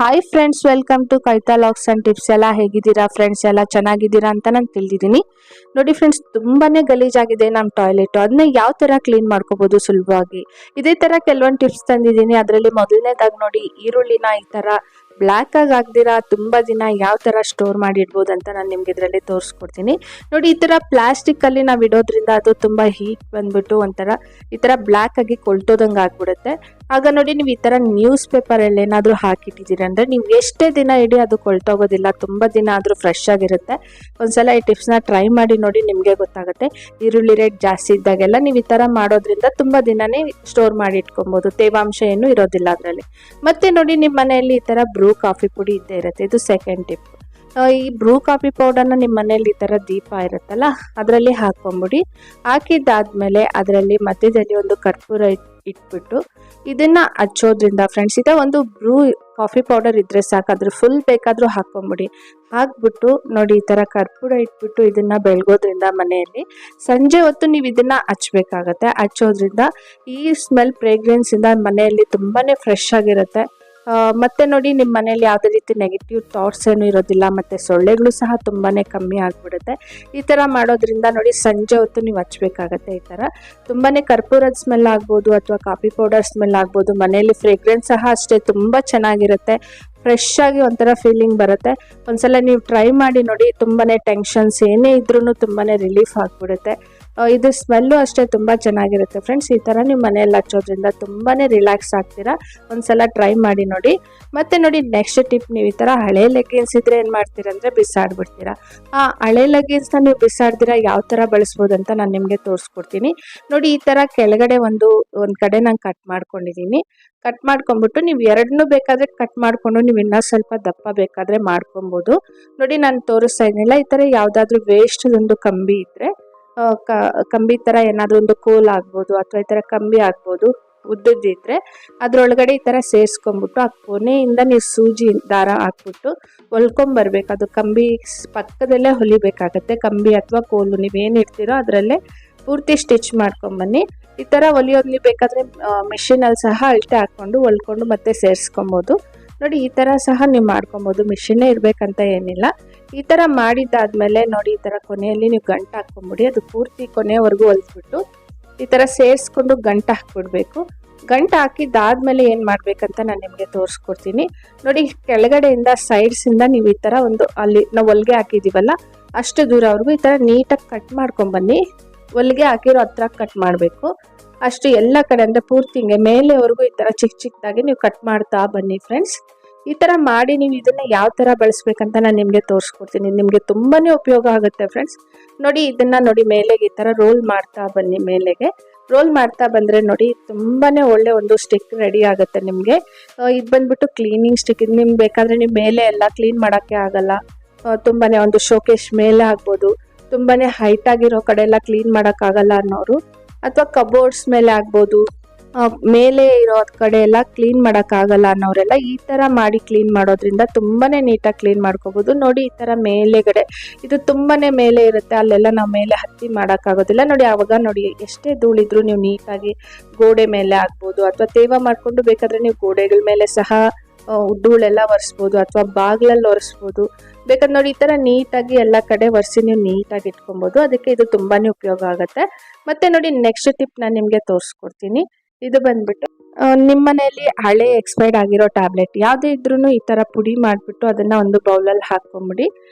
Hi friends, welcome to Kavita logs and tips. ಎಲ್ಲ ಹೇಗಿದ್ದೀರಾ friends? ಎಲ್ಲ ಚೆನ್ನಾಗಿದ್ದೀರಾ ಅಂತ ನಾನು ತಿಳಿದಿದ್ದೀನಿ. ನೋಡಿ ಫ್ರೆಂಡ್ಸ್, ತುಂಬಾನೇ ಗಲೀಜಾಗಿದೆ ನಮ್ಮ ಟಾಯ್ಲೆಟ್. ಅದನ್ನ ಯಾವ ತರ ಕ್ಲೀನ್ ಮಾಡ್ಕೋಬಹುದು ಸುಲಭವಾಗಿ, ಇದೇ ತರ ಕೆಲವೊಂದು ಟಿಪ್ಸ್ ತಂದಿದ್ದೀನಿ. ಅದರಲ್ಲಿ ಮೊದಲನೇದಾಗಿ ನೋಡಿ, ಈರುಳ್ಳಿನ ಈ ತರ ಬ್ಲ್ಯಾಕ್ ಆಗಿ ಹಾಕ್ದಿರಾ ತುಂಬಾ ದಿನ ಯಾವ ತರ ಸ್ಟೋರ್ ಮಾಡಿ ಇಡ್ಬೋದು ಅಂತ ನಾನು ನಿಮ್ಗೆ ಇದರಲ್ಲಿ ತೋರಿಸ್ಕೊಡ್ತೀನಿ. ನೋಡಿ, ಈ ತರ ಪ್ಲಾಸ್ಟಿಕ್ ಅಲ್ಲಿ ನಾವು ಇಡೋದ್ರಿಂದ ಅದು ತುಂಬಾ ಹೀಟ್ ಬಂದ್ಬಿಟ್ಟು ಒಂಥರ ಈ ತರ ಬ್ಲ್ಯಾಕ್ ಆಗಿ ಕೊಳ್ತೋದಂಗೆ ಆಗ್ಬಿಡುತ್ತೆ. ಆಗ ನೋಡಿ, ನೀವು ಈ ತರ ನ್ಯೂಸ್ ಪೇಪರ್ ಅಲ್ಲಿ ಏನಾದ್ರೂ ಹಾಕಿಟ್ಟಿದ್ದೀರಿ ಅಂದ್ರೆ ನೀವು ಎಷ್ಟೇ ದಿನ ಇಡಿ ಅದು ಕೊಳ್ತೋಗೋದಿಲ್ಲ, ತುಂಬಾ ದಿನ ಆದ್ರೂ ಫ್ರೆಶ್ ಆಗಿರುತ್ತೆ. ಒಂದ್ಸಲ ಈ ಟಿಪ್ಸ್ ನ ಟ್ರೈ ಮಾಡಿ ನೋಡಿ, ನಿಮ್ಗೆ ಗೊತ್ತಾಗುತ್ತೆ. ಈರುಳ್ಳಿ ರೇಟ್ ಜಾಸ್ತಿ ಇದ್ದಾಗೆಲ್ಲ ನೀವು ಈ ತರ ಮಾಡೋದ್ರಿಂದ ತುಂಬಾ ದಿನನೇ ಸ್ಟೋರ್ ಮಾಡಿ ಇಟ್ಕೊಬಹುದು, ತೇವಾಂಶ ಏನು ಇರೋದಿಲ್ಲ ಅದರಲ್ಲಿ. ಮತ್ತೆ ನೋಡಿ, ನಿಮ್ಮ ಮನೆಯಲ್ಲಿ ಈ ತರ ಬ್ರೂ ಕಾಫಿ ಪುಡಿ ಇದ್ದೇ ಇರುತ್ತೆ. ಇದು ಸೆಕೆಂಡ್ ಟಿಪ್. ಈ ಬ್ರೂ ಕಾಫಿ ಪೌಡರ್ನ ನಿಮ್ಮ ಮನೇಲಿ ಈ ತರ ದೀಪ ಇರುತ್ತಲ್ಲ ಅದರಲ್ಲಿ ಹಾಕೊಂಬಿಡಿ. ಹಾಕಿದ್ದಾದ್ಮೇಲೆ ಅದರಲ್ಲಿ ಮಧ್ಯದಲ್ಲಿ ಒಂದು ಕರ್ಪೂರ ಇಟ್ಬಿಟ್ಟು ಇದನ್ನ ಹಚ್ಚೋದ್ರಿಂದ ಫ್ರೆಂಡ್ಸ್, ಇದ ಒಂದು ಬ್ರೂ ಕಾಫಿ ಪೌಡರ್ ಇದ್ರೆ ಸಾಕು, ಅದ್ರ ಫುಲ್ ಬೇಕಾದ್ರೂ ಹಾಕೊಂಬಿಡಿ. ಹಾಕ್ಬಿಟ್ಟು ನೋಡಿ, ಈ ತರ ಕರ್ಪೂರ ಇಟ್ಬಿಟ್ಟು ಇದನ್ನ ಬೆಳಗೋದ್ರಿಂದ ಮನೆಯಲ್ಲಿ ಸಂಜೆ ಹೊತ್ತು ನೀವು ಇದನ್ನ ಹಚ್ಬೇಕಾಗತ್ತೆ. ಹಚ್ಚೋದ್ರಿಂದ ಈ ಸ್ಮೆಲ್ ಫ್ರೇಗ್ರೆನ್ಸ್ ಇಂದ ಮನೆಯಲ್ಲಿ ತುಂಬಾನೇ ಫ್ರೆಶ್ ಆಗಿರುತ್ತೆ. ಮತ್ತೆ ನೋಡಿ, ನಿಮ್ಮ ಮನೇಲಿ ಯಾವುದೇ ರೀತಿ ನೆಗೆಟಿವ್ ಥಾಟ್ಸ್ ಏನು ಇರೋದಿಲ್ಲ, ಮತ್ತೆ ಸೊಳ್ಳೆಗಳು ಸಹ ತುಂಬಾನೇ ಕಮ್ಮಿ ಆಗ್ಬಿಡುತ್ತೆ. ಈ ತರ ಮಾಡೋದ್ರಿಂದ ನೋಡಿ, ಸಂಜೆ ಹೊತ್ತು ನೀವು ಹಚ್ಬೇಕಾಗತ್ತೆ. ಈ ತರ ತುಂಬಾನೇ ಕರ್ಪೂರದ ಸ್ಮೆಲ್ ಆಗ್ಬೋದು ಅಥವಾ ಕಾಫಿ ಪೌಡರ್ ಸ್ಮೆಲ್ ಆಗ್ಬೋದು. ಮನೆಯಲ್ಲಿ ಫ್ರೇಗ್ರೆನ್ಸ್ ಸಹ ಅಷ್ಟೇ ತುಂಬಾ ಚೆನ್ನಾಗಿರುತ್ತೆ, ಫ್ರೆಶ್ ಆಗಿ ಒಂಥರ ಫೀಲಿಂಗ್ ಬರುತ್ತೆ. ಒಂದ್ಸಲ ನೀವು ಟ್ರೈ ಮಾಡಿ ನೋಡಿ, ತುಂಬಾನೇ ಟೆನ್ಷನ್ಸ್ ಏನೇ ಇದ್ರೂ ತುಂಬಾನೇ ರಿಲೀಫ್ ಆಗ್ಬಿಡುತ್ತೆ. ಇದು ಸ್ಮೆಲ್ಲು ಅಷ್ಟೇ ತುಂಬಾ ಚೆನ್ನಾಗಿರುತ್ತೆ ಫ್ರೆಂಡ್ಸ್. ಈ ತರ ನೀವು ಮನೆಯಲ್ಲಿ ಹಚ್ಚೋದ್ರಿಂದ ತುಂಬಾನೇ ರಿಲ್ಯಾಕ್ಸ್ ಆಗ್ತೀರಾ. ಒಂದ್ಸಲ ಟ್ರೈ ಮಾಡಿ ನೋಡಿ. ಮತ್ತೆ ನೋಡಿ, ನೆಕ್ಸ್ಟ್ ಟಿಪ್, ನೀವು ಈ ತರ ಹಳೆ ಲೆಗ್ಗಿನ್ಸ್ ಇದ್ರೆ ಏನ್ ಮಾಡ್ತೀರಾ ಅಂದ್ರೆ ಬಿಸಾಡ್ಬಿಡ್ತೀರಾ. ಆ ಹಳೆ ಲೆಗ್ಗಿನ್ಸ್ ನ ನೀವು ಬಿಸಾಡ್ದಿರಾ ಯಾವ ತರ ಬಳಸ್ಬೋದು ಅಂತ ನಾನು ನಿಮ್ಗೆ ತೋರಿಸ್ಕೊಡ್ತೀನಿ. ನೋಡಿ, ಈ ತರ ಕೆಳಗಡೆ ಒಂದ್ ಕಡೆ ನಾನು ಕಟ್ ಮಾಡ್ಕೊಂಡಿದೀನಿ. ಕಟ್ ಮಾಡ್ಕೊಂಡ್ಬಿಟ್ಟು ನೀವು ಎರಡನ್ನೂ ಬೇಕಾದ್ರೆ ಕಟ್ ಮಾಡ್ಕೊಂಡು ನೀವು ಇನ್ನೂ ಸ್ವಲ್ಪ ದಪ್ಪ ಬೇಕಾದ್ರೆ ಮಾಡ್ಕೊಬಹುದು. ನೋಡಿ, ನಾನು ತೋರಿಸ್ತಾ ಇದೀನಿಲ್ಲ, ಈ ತರ ಯಾವ್ದಾದ್ರು ವೇಸ್ಟ್ ಒಂದು ಕಂಬಿ ಇದ್ರೆ, ಕಂಬಿ ತರ ಏನಾದ್ರು ಒಂದು ಕೋಲ್ ಆಗ್ಬೋದು ಅಥವಾ ಈ ತರ ಕಂಬಿ ಆಗ್ಬೋದು, ಉದ್ದದಿದ್ರೆ ಅದ್ರೊಳಗಡೆ ಈ ತರ ಸೇರ್ಸ್ಕೊಂಡ್ಬಿಟ್ಟು ಆ ಕೊನೆಯಿಂದ ನೀವು ಸೂಜಿ ದಾರ ಹಾಕ್ಬಿಟ್ಟು ಹೊಲ್ಕೊಂಬರ್ಬೇಕು. ಅದು ಕಂಬಿ ಪಕ್ಕದಲ್ಲೇ ಹೊಲಿಬೇಕಾಗತ್ತೆ. ಕಂಬಿ ಅಥವಾ ಕೋಲು ನೀವೇನು ಇಡ್ತೀರೋ ಅದರಲ್ಲೇ ಪೂರ್ತಿ ಸ್ಟಿಚ್ ಮಾಡ್ಕೊಂಬನ್ನಿ. ಈ ತರ ಹೊಲಿಯೋದು ಬೇಕಾದ್ರೆ ಮಿಷಿನ್ ಅಲ್ಲಿ ಸಹ ಅಳತೆ ಹಾಕೊಂಡು ಹೊಲ್ಕೊಂಡು ಮತ್ತೆ ಸೇರಿಸ್ಕೊಬೋದು. ನೋಡಿ, ಈ ತರ ಸಹ ನೀವು ಮಾಡ್ಕೊಬೋದು, ಮಿಷಿನ್ನೇ ಇರ್ಬೇಕಂತ ಏನಿಲ್ಲ. ಈ ತರ ಮಾಡಿದ್ದಾದ್ಮೇಲೆ ನೋಡಿ, ಈ ತರ ಕೊನೆಯಲ್ಲಿ ನೀವು ಗಂಟು ಹಾಕೊಂಬಿಡಿ. ಅದು ಪೂರ್ತಿ ಕೊನೆಯವರೆಗೂ ಹೊಲಿಸ್ಬಿಟ್ಟು ಈ ತರ ಸೇರಿಸ್ಕೊಂಡು ಗಂಟು ಹಾಕ್ಬಿಡ್ಬೇಕು. ಗಂಟು ಹಾಕಿದ್ದಾದ್ಮೇಲೆ ಏನ್ ಮಾಡ್ಬೇಕಂತ ನಾನು ನಿಮ್ಗೆ ತೋರಿಸ್ಕೊಡ್ತೀನಿ. ನೋಡಿ, ಕೆಳಗಡೆಯಿಂದ ಸೈಡ್ಸ್ ಇಂದ ನೀವು ಈ ತರ ಒಂದು ಅಲ್ಲಿ ನಾವು ಹೊಲಿಗೆ ಹಾಕಿದೀವಲ್ಲ ಅಷ್ಟು ದೂರವರೆಗೂ ಈ ತರ ನೀಟಾಗಿ ಕಟ್ ಮಾಡ್ಕೊಂಡ್ ಹೊಲಿಗೆ ಹಾಕಿರೋ ಹತ್ರ ಕಟ್ ಮಾಡಬೇಕು. ಅಷ್ಟು ಎಲ್ಲ ಕಡೆ ಅಂದ್ರೆ ಪೂರ್ತಿ ಹಿಂಗೆ ಮೇಲೆವರೆಗೂ ಈ ತರ ಚಿಕ್ಕ ಚಿಕ್ಕದಾಗಿ ನೀವು ಕಟ್ ಮಾಡ್ತಾ ಬನ್ನಿ ಫ್ರೆಂಡ್ಸ್. ಈ ತರ ಮಾಡಿ ನೀವು ಇದನ್ನ ಯಾವ ತರ ಬಳಸ್ಬೇಕಂತ ನಾನು ನಿಮ್ಗೆ ತೋರಿಸ್ಕೊಡ್ತೀನಿ. ನಿಮ್ಗೆ ತುಂಬಾನೇ ಉಪಯೋಗ ಆಗುತ್ತೆ ಫ್ರೆಂಡ್ಸ್. ನೋಡಿ, ಇದನ್ನ ನೋಡಿ ಮೇಲೆಗೆ ಈ ತರ ರೋಲ್ ಮಾಡ್ತಾ ಬನ್ನಿ. ಮೇಲೆಗೆ ರೋಲ್ ಮಾಡ್ತಾ ಬಂದ್ರೆ ನೋಡಿ, ತುಂಬಾನೇ ಒಳ್ಳೆ ಒಂದು ಸ್ಟಿಕ್ ರೆಡಿ ಆಗುತ್ತೆ ನಿಮ್ಗೆ. ಇದು ಬಂದ್ಬಿಟ್ಟು ಕ್ಲೀನಿಂಗ್ ಸ್ಟಿಕ್. ಇದು ನಿಮ್ಗೆ ಬೇಕಾದ್ರೆ ನೀವು ಮೇಲೆ ಎಲ್ಲ ಕ್ಲೀನ್ ಮಾಡಕ್ಕೆ ಆಗಲ್ಲ, ತುಂಬಾನೇ ಒಂದು ಶೋಕೇಶ್ ಮೇಲೆ ಆಗ್ಬೋದು, ತುಂಬಾನೇ ಹೈಟ್ ಆಗಿರೋ ಕಡೆ ಎಲ್ಲ ಕ್ಲೀನ್ ಮಾಡಕ್ ಆಗಲ್ಲ ಅನ್ನೋರು, ಅಥವಾ ಕಬೋರ್ಡ್ಸ್ ಮೇಲೆ ಆಗ್ಬೋದು, ಮೇಲೆ ಇರೋ ಕಡೆ ಎಲ್ಲ ಕ್ಲೀನ್ ಮಾಡಕ್ ಆಗಲ್ಲ ಅನ್ನೋರೆಲ್ಲ ಈ ತರ ಮಾಡಿ ಕ್ಲೀನ್ ಮಾಡೋದ್ರಿಂದ ತುಂಬಾನೇ ನೀಟಾಗಿ ಕ್ಲೀನ್ ಮಾಡ್ಕೋಬಹುದು. ನೋಡಿ, ಈ ತರ ಮೇಲೆಗಡೆ ಇದು ತುಂಬಾನೇ ಮೇಲೆ ಇರುತ್ತೆ, ಅಲ್ಲೆಲ್ಲ ನಾವು ಮೇಲೆ ಹತ್ತಿ ಮಾಡಕ್ ಆಗೋದಿಲ್ಲ. ನೋಡಿ, ಆವಾಗ ನೋಡಿ ಎಷ್ಟೇ ಧೂಳಿದ್ರು ನೀವು ನೀಟಾಗಿ ಗೋಡೆ ಮೇಲೆ ಆಗ್ಬೋದು ಅಥವಾ ತೇವ ಮಾಡ್ಕೊಂಡು ಬೇಕಾದ್ರೆ ನೀವು ಗೋಡೆಗಳ ಮೇಲೆ ಸಹ ಧೂಳೆಲ್ಲ ಒರೆಸ್ಬೋದು ಅಥವಾ ಬಾಗ್ಲಲ್ಲಿ ಒರೆಸ್ಬೋದು. ಬೇಕಾದ್ರೆ ನೋಡಿ, ಈ ತರ ನೀಟಾಗಿ ಎಲ್ಲ ಕಡೆ ಒರೆಸಿ ನೀವು ನೀಟಾಗಿ ಇಟ್ಕೊಬಹುದು. ಅದಕ್ಕೆ ಇದು ತುಂಬಾನೇ ಉಪಯೋಗ ಆಗುತ್ತೆ. ಮತ್ತೆ ನೋಡಿ, ನೆಕ್ಸ್ಟ್ ಟಿಪ್ ನಾನು ನಿಮ್ಗೆ ತೋರಿಸ್ಕೊಡ್ತೀನಿ. ಇದು ಬಂದ್ಬಿಟ್ಟು ನಿಮ್ಮ ಮನೆಯಲ್ಲಿ ಹಳೆ ಎಕ್ಸ್ಪೈರ್ಡ್ ಆಗಿರೋ ಟ್ಯಾಬ್ಲೆಟ್ ಯಾವುದೇ ಇದ್ರೂ ಈ ತರ ಪುಡಿ ಮಾಡಿಬಿಟ್ಟು ಅದನ್ನ ಒಂದು ಬೌಲಲ್ಲಿ ಹಾಕೊಂಬಿಡಿ.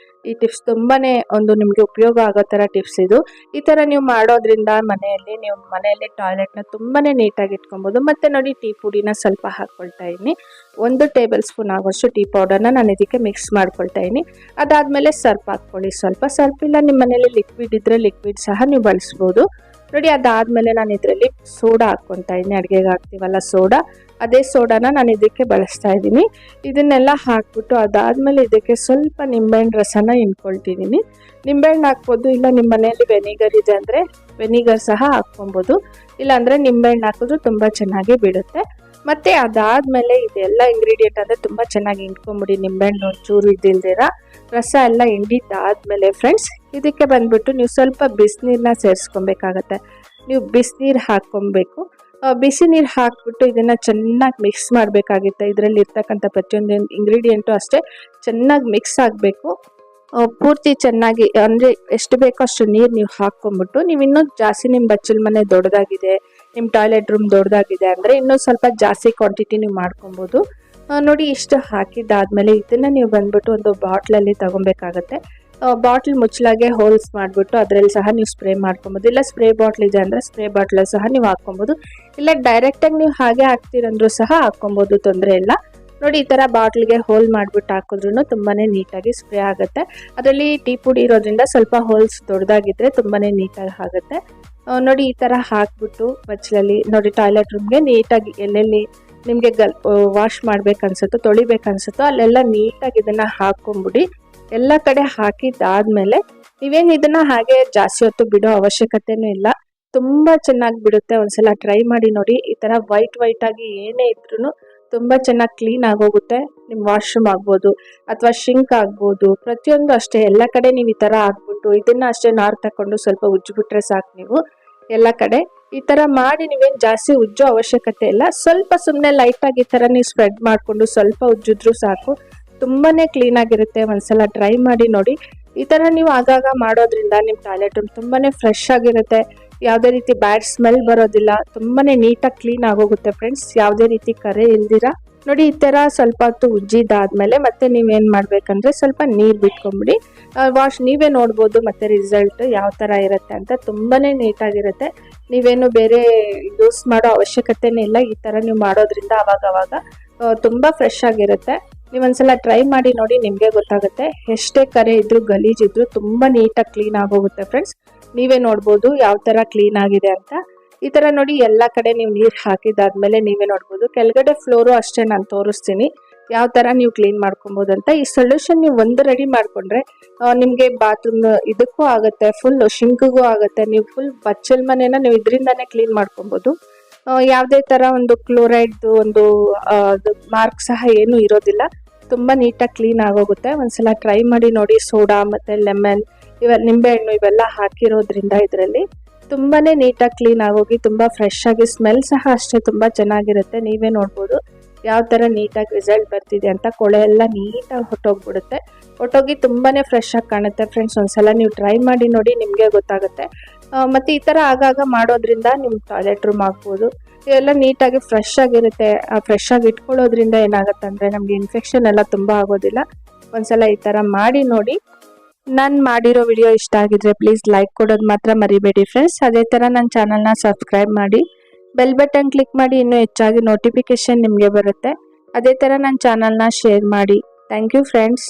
ಈ ಟಿಪ್ಸ್ ತುಂಬಾನೇ ಒಂದು ನಿಮ್ಗೆ ಉಪಯೋಗ ಆಗೋ ತರ ಟಿಪ್ಸ್ ಇದು. ಈ ತರ ನೀವು ಮಾಡೋದ್ರಿಂದ ನೀವು ಮನೆಯಲ್ಲಿ ಟಾಯ್ಲೆಟ್ನ ತುಂಬಾನೇ ನೀಟಾಗಿ ಇಟ್ಕೊಬಹುದು. ಮತ್ತೆ ನೋಡಿ, ಟೀ ಪುಡಿನ ಸ್ವಲ್ಪ ಹಾಕೊಳ್ತಾ ಇದೀನಿ. 1 ಟೇಬಲ್ ಸ್ಪೂನ್ ಆಗೋಷ್ಟು ಟೀ ಪೌಡರ್ನ ನಾನು ಇದಕ್ಕೆ ಮಿಕ್ಸ್ ಮಾಡ್ಕೊಳ್ತಾ ಇದೀನಿ. ಅದಾದ್ಮೇಲೆ ಸರ್ಪ್ ಹಾಕೊಳ್ಳಿ. ಸರ್ಪ್ ಇಲ್ಲ ನಿಮ್ಮ ಮನೆಯಲ್ಲಿ ಲಿಕ್ವಿಡ್ ಇದ್ರೆ ಲಿಕ್ವಿಡ್ ಸಹ ನೀವು ಬಳಸ್ಬೋದು. ನೋಡಿ, ಅದಾದ್ಮೇಲೆ ನಾನು ಇದರಲ್ಲಿ ಸೋಡಾ ಹಾಕ್ಕೊತಾ ಇದ್ದೀನಿ. ಅಡುಗೆಗೆ ಹಾಕ್ತೀವಲ್ಲ ಸೋಡಾ, ಅದೇ ಸೋಡಾನ ನಾನು ಇದಕ್ಕೆ ಬಳಸ್ತಾ ಇದ್ದೀನಿ. ಇದನ್ನೆಲ್ಲ ಹಾಕ್ಬಿಟ್ಟು ಅದಾದ್ಮೇಲೆ ಇದಕ್ಕೆ ಸ್ವಲ್ಪ ನಿಂಬೆಹಣ್ಣು ರಸನ ಹಿಂಡ್ಕೊಳ್ತಿದ್ದೀನಿ. ನಿಂಬೆಹಣ್ಣು ಹಾಕ್ಬೋದು, ಇಲ್ಲ ನಿಮ್ಮ ಮನೆಯಲ್ಲಿ ವೆನಿಗರ್ ಇದೆ ಅಂದರೆ ವೆನಿಗರ್ ಸಹ ಹಾಕ್ಕೊಬೋದು. ಇಲ್ಲಾಂದರೆ ನಿಂಬೆಹಣ್ಣು ಹಾಕಿದ್ರು ತುಂಬ ಚೆನ್ನಾಗಿ ಬಿಡುತ್ತೆ. ಮತ್ತು ಅದಾದಮೇಲೆ ಇದೆಲ್ಲ ಇಂಗ್ರೀಡಿಯೆಂಟ್ ಅಂದರೆ ತುಂಬ ಚೆನ್ನಾಗಿ ಹಿಂಡ್ಕೊಂಬಿಡಿ. ನಿಂಬೆಹಣ್ಣು ಒಂಚೂರು ಇದ್ದಿಲ್ದಿರ ರಸ ಎಲ್ಲ ಹಿಂಡಿದ್ದಾದಮೇಲೆ ಫ್ರೆಂಡ್ಸ್, ಇದಕ್ಕೆ ಬಂದುಬಿಟ್ಟು ನೀವು ಸ್ವಲ್ಪ ಬಿಸಿನೀರನ್ನ ಸೇರಿಸ್ಕೊಬೇಕಾಗತ್ತೆ. ನೀವು ಬಿಸಿನೀರು ಹಾಕ್ಕೊಬೇಕು. ಬಿಸಿ ನೀರು ಹಾಕ್ಬಿಟ್ಟು ಇದನ್ನು ಚೆನ್ನಾಗಿ ಮಿಕ್ಸ್ ಮಾಡಬೇಕಾಗುತ್ತೆ. ಇದರಲ್ಲಿ ಇರ್ತಕ್ಕಂಥ ಪ್ರತಿಯೊಂದು ಇಂಗ್ರೀಡಿಯೆಂಟು ಅಷ್ಟೇ ಚೆನ್ನಾಗಿ ಮಿಕ್ಸ್ ಆಗಬೇಕು. ಪೂರ್ತಿ ಚೆನ್ನಾಗಿ ಅಂದರೆ ಎಷ್ಟು ಬೇಕೋ ಅಷ್ಟು ನೀರು ನೀವು ಹಾಕ್ಕೊಂಬಿಟ್ಟು, ನೀವು ಇನ್ನೂ ಜಾಸ್ತಿ ನಿಮ್ಮ ಬಚ್ಚಲ ಮನೆ ದೊಡ್ಡದಾಗಿದೆ, ನಿಮ್ಮ ಟಾಯ್ಲೆಟ್ ರೂಮ್ ದೊಡ್ಡದಾಗಿದೆ ಅಂದರೆ ಇನ್ನೂ ಸ್ವಲ್ಪ ಜಾಸ್ತಿ ಕ್ವಾಂಟಿಟಿ ನೀವು ಮಾಡ್ಕೊಬೋದು. ನೋಡಿ ಇಷ್ಟು ಹಾಕಿದ್ದಾದಮೇಲೆ ಇದನ್ನು ನೀವು ಬಂದ್ಬಿಟ್ಟು ಒಂದು ಬಾಟ್ಲಲ್ಲಿ ತೊಗೊಬೇಕಾಗತ್ತೆ. ಬಾಟ್ಲ್ ಮುಚ್ಚಲಾಗೆ ಹೋಲ್ಸ್ ಮಾಡಿಬಿಟ್ಟು ಅದರಲ್ಲಿ ಸಹ ನೀವು ಸ್ಪ್ರೇ ಮಾಡ್ಕೊಬೋದು. ಇಲ್ಲ ಸ್ಪ್ರೇ ಬಾಟ್ಲ್ ಇದೆ ಅಂದರೆ ಸ್ಪ್ರೇ ಬಾಟ್ಲಲ್ಲಿ ಸಹ ನೀವು ಹಾಕ್ಕೊಬೋದು. ಇಲ್ಲ ಡೈರೆಕ್ಟಾಗಿ ನೀವು ಹಾಗೆ ಹಾಕ್ತೀರಂದ್ರೂ ಸಹ ಹಾಕ್ಕೊಬೋದು, ತೊಂದರೆ ಇಲ್ಲ. ನೋಡಿ ಈ ಥರ ಬಾಟ್ಲಿಗೆ ಹೋಲ್ ಮಾಡಿಬಿಟ್ಟು ಹಾಕಿದ್ರೂ ತುಂಬಾ ನೀಟಾಗಿ ಸ್ಪ್ರೇ ಆಗುತ್ತೆ. ಅದರಲ್ಲಿ ಟೀ ಪುಡಿ ಇರೋದ್ರಿಂದ ಸ್ವಲ್ಪ ಹೋಲ್ಸ್ ದೊಡ್ಡದಾಗಿದ್ದರೆ ತುಂಬಾ ನೀಟಾಗಿ ಆಗುತ್ತೆ. ನೋಡಿ ಈ ಥರ ಹಾಕ್ಬಿಟ್ಟು ಬಚ್ಚಲಲ್ಲಿ ನೋಡಿ ಟಾಯ್ಲೆಟ್ ರೂಮ್ಗೆ ನೀಟಾಗಿ ಎಲ್ಲೆಲ್ಲಿ ನಿಮಗೆ ವಾಶ್ ಮಾಡ್ಬೇಕನ್ಸುತ್ತೋ ತೊಳಿಬೇಕನ್ಸುತ್ತೋ ಅಲ್ಲೆಲ್ಲ ನೀಟಾಗಿ ಇದನ್ನು ಹಾಕ್ಕೊಂಬಿಡಿ. ಎಲ್ಲ ಕಡೆ ಹಾಕಿದ್ದಾದ್ಮೇಲೆ ನೀವೇನು ಇದನ್ನ ಹಾಗೆ ಜಾಸ್ತಿ ಹೊತ್ತು ಬಿಡೋ ಅವಶ್ಯಕತೆನೂ ಇಲ್ಲ, ತುಂಬ ಚೆನ್ನಾಗಿ ಬಿಡುತ್ತೆ. ಒಂದ್ಸಲ ಟ್ರೈ ಮಾಡಿ ನೋಡಿ. ಈ ಥರ ವೈಟ್ ಆಗಿ ಏನೇ ಇದ್ರೂ ತುಂಬ ಚೆನ್ನಾಗಿ ಕ್ಲೀನ್ ಆಗೋಗುತ್ತೆ. ನಿಮ್ಮ ವಾಶ್ರೂಮ್ ಆಗ್ಬೋದು ಅಥವಾ ಶಿಂಕ್ ಆಗ್ಬೋದು, ಪ್ರತಿಯೊಂದು ಅಷ್ಟೇ ಎಲ್ಲ ಕಡೆ ನೀವು ಈ ಥರ ಹಾಕ್ಬಿಟ್ಟು ಇದನ್ನು ಅಷ್ಟೇ ನಾರು ತಗೊಂಡು ಸ್ವಲ್ಪ ಉಜ್ಜಿಬಿಟ್ರೆ ಸಾಕು. ನೀವು ಎಲ್ಲ ಕಡೆ ಈ ಥರ ಮಾಡಿ ನೀವೇನು ಜಾಸ್ತಿ ಉಜ್ಜೋ ಅವಶ್ಯಕತೆ ಇಲ್ಲ. ಸ್ವಲ್ಪ ಸುಮ್ಮನೆ ಲೈಟಾಗಿ ಈ ಥರ ನೀವು ಸ್ಪ್ರೆಡ್ ಮಾಡಿಕೊಂಡು ಸ್ವಲ್ಪ ಉಜ್ಜಿದ್ರೂ ಸಾಕು, ತುಂಬಾ ಕ್ಲೀನಾಗಿರುತ್ತೆ. ಒಂದ್ಸಲ ಟ್ರೈ ಮಾಡಿ ನೋಡಿ. ಈ ಥರ ನೀವು ಆಗಾಗ ಮಾಡೋದ್ರಿಂದ ನಿಮ್ಮ ಟಾಯ್ಲೆಟ್ ರೂಮ್ ತುಂಬಾ ಫ್ರೆಶ್ ಆಗಿರುತ್ತೆ. ಯಾವುದೇ ರೀತಿ ಬ್ಯಾಡ್ ಸ್ಮೆಲ್ ಬರೋದಿಲ್ಲ, ತುಂಬಾ ನೀಟಾಗಿ ಕ್ಲೀನ್ ಆಗೋಗುತ್ತೆ ಫ್ರೆಂಡ್ಸ್, ಯಾವುದೇ ರೀತಿ ಕರೆ ಇಲ್ದಿರ. ನೋಡಿ ಈ ಥರ ಸ್ವಲ್ಪ ಹೊತ್ತು ಉಜ್ಜಿದಾದ್ಮೇಲೆ ಮತ್ತೆ ನೀವೇನು ಮಾಡಬೇಕಂದ್ರೆ ಸ್ವಲ್ಪ ನೀರು ಬಿಟ್ಕೊಂಬಿಡಿ. ನೀವೇ ನೋಡ್ಬೋದು ಮತ್ತೆ ರಿಸಲ್ಟ್ ಯಾವ ಥರ ಇರುತ್ತೆ ಅಂತ. ತುಂಬಾ ನೀಟಾಗಿರುತ್ತೆ. ನೀವೇನು ಬೇರೆ ಯೂಸ್ ಮಾಡೋ ಅವಶ್ಯಕತೆನೇ ಇಲ್ಲ. ಈ ಥರ ನೀವು ಮಾಡೋದ್ರಿಂದ ಅವಾಗ ತುಂಬ ಫ್ರೆಶ್ ಆಗಿರುತ್ತೆ. ನೀವೊಂದ್ಸಲ ಟ್ರೈ ಮಾಡಿ ನೋಡಿ, ನಿಮಗೆ ಗೊತ್ತಾಗುತ್ತೆ. ಎಷ್ಟೇ ಕರೆ ಇದ್ರೂ ಗಲೀಜಿದ್ರು ತುಂಬ ನೀಟಾಗಿ ಕ್ಲೀನ್ ಆಗೋಗುತ್ತೆ ಫ್ರೆಂಡ್ಸ್. ನೀವೇ ನೋಡ್ಬೋದು ಯಾವ ಥರ ಕ್ಲೀನ್ ಆಗಿದೆ ಅಂತ. ಈ ಥರ ನೋಡಿ ಎಲ್ಲ ಕಡೆ ನೀವು ನೀರು ಹಾಕಿದಾದ್ಮೇಲೆ ನೀವೇ ನೋಡ್ಬೋದು. ಕೆಳಗಡೆ ಫ್ಲೋರು ಅಷ್ಟೇ ನಾನು ತೋರಿಸ್ತೀನಿ ಯಾವ ಥರ ನೀವು ಕ್ಲೀನ್ ಮಾಡ್ಕೊಬೋದು ಅಂತ. ಈ ಸೊಲ್ಯೂಷನ್ ನೀವು ಒಂದು ರೆಡಿ ಮಾಡಿಕೊಂಡ್ರೆ ನಿಮಗೆ ಬಾತ್ರೂಮ್ ಇದಕ್ಕೂ ಆಗುತ್ತೆ, ಫುಲ್ ಶಿಂಕ್ಗೂ ಆಗುತ್ತೆ. ನೀವು ಫುಲ್ ಬಚ್ಚಲ ಮನೇನ ನೀವು ಇದರಿಂದಾನೇ ಕ್ಲೀನ್ ಮಾಡ್ಕೊಬೋದು. ಯಾವುದೇ ಥರ ಒಂದು ಕ್ಲೋರೈಡ್ದು ಒಂದು ಮಾರ್ಕ್ ಸಹ ಏನೂ ಇರೋದಿಲ್ಲ. ತುಂಬ ನೀಟಾಗಿ ಕ್ಲೀನ್ ಆಗೋಗುತ್ತೆ. ಒಂದ್ಸಲ ಟ್ರೈ ಮಾಡಿ ನೋಡಿ. ಸೋಡಾ ಮತ್ತು ಲೆಮನ್ ನಿಂಬೆಹಣ್ಣು ಇವೆಲ್ಲ ಹಾಕಿರೋದ್ರಿಂದ ಇದರಲ್ಲಿ ತುಂಬಾ ನೀಟಾಗಿ ಕ್ಲೀನ್ ಆಗೋಗಿ ತುಂಬ ಫ್ರೆಶ್ ಆಗಿ ಸ್ಮೆಲ್ ಸಹ ಅಷ್ಟೇ ತುಂಬ ಚೆನ್ನಾಗಿರುತ್ತೆ. ನೀವೇ ನೋಡ್ಬೋದು ಯಾವ ಥರ ನೀಟಾಗಿ ರಿಸಲ್ಟ್ ಬರ್ತಿದೆ ಅಂತ. ಕೊಳೆ ಎಲ್ಲ ನೀಟಾಗಿ ಹೊಟ್ಟೋಗಿ ತುಂಬಾ ಫ್ರೆಶ್ ಆಗಿ ಕಾಣುತ್ತೆ ಫ್ರೆಂಡ್ಸ್. ಒಂದ್ಸಲ ನೀವು ಟ್ರೈ ಮಾಡಿ ನೋಡಿ, ನಿಮಗೆ ಗೊತ್ತಾಗುತ್ತೆ. ಮತ್ತು ಈ ಥರ ಆಗಾಗ ಮಾಡೋದ್ರಿಂದ ನಿಮ್ಮ ಟಾಯ್ಲೆಟ್ ರೂಮ್ ಆಗ್ಬೋದು ಇವೆಲ್ಲ ನೀಟಾಗಿ ಫ್ರೆಶ್ ಆಗಿರುತ್ತೆ. ಫ್ರೆಶ್ ಆಗಿ ಇಟ್ಕೊಳ್ಳೋದ್ರಿಂದ ಏನಾಗುತ್ತೆ ಅಂದರೆ ನಮಗೆ ಇನ್ಫೆಕ್ಷನ್ ಎಲ್ಲ ತುಂಬ ಆಗೋದಿಲ್ಲ. ಒಂದ್ಸಲ ಈ ಥರ ಮಾಡಿ ನೋಡಿ. ನಾನು ಮಾಡಿರೋ ವಿಡಿಯೋ ಇಷ್ಟ ಆಗಿದ್ರೆ ಪ್ಲೀಸ್ ಲೈಕ್ ಕೊಡೋದು ಮಾತ್ರ ಮರಿಬೇಡಿ ಫ್ರೆಂಡ್ಸ್. ಅದೇ ಥರ ನನ್ನ ಚಾನಲ್ನ ಸಬ್ಸ್ಕ್ರೈಬ್ ಮಾಡಿ, ಬೆಲ್ ಬಟನ್ ಕ್ಲಿಕ್ ಮಾಡಿ, ಇನ್ನೂ ಹೆಚ್ಚಾಗಿ ನೋಟಿಫಿಕೇಶನ್ ನಿಮಗೆ ಬರುತ್ತೆ. ಅದೇ ಥರ ನನ್ನ ಚಾನಲ್ನ ಶೇರ್ ಮಾಡಿ. Thank you friends.